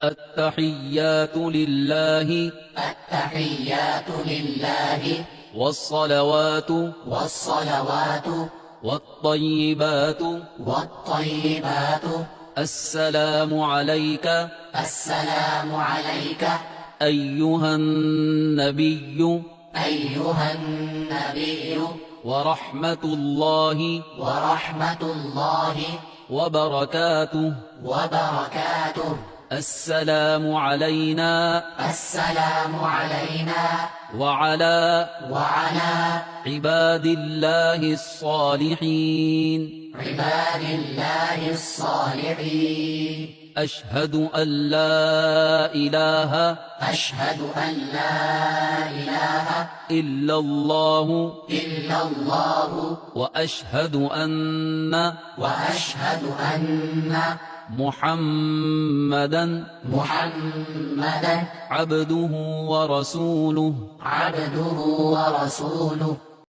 التحيات لله التحيات لله والصلوات والطيبات والطيبات السلام عليك السلام عليك أيها النبي أيها النبي ورحمة الله ورحمة الله وبركاته. السلام علينا السلام علينا وعلى وعلى عباد الله الصالحين. عباد الله الصالحين. أشهد أن لا إله أشهد أن لا إله إلا الله إلا الله وأشهد أن محمدا محمدا عبده ورسوله. عبده ورسوله.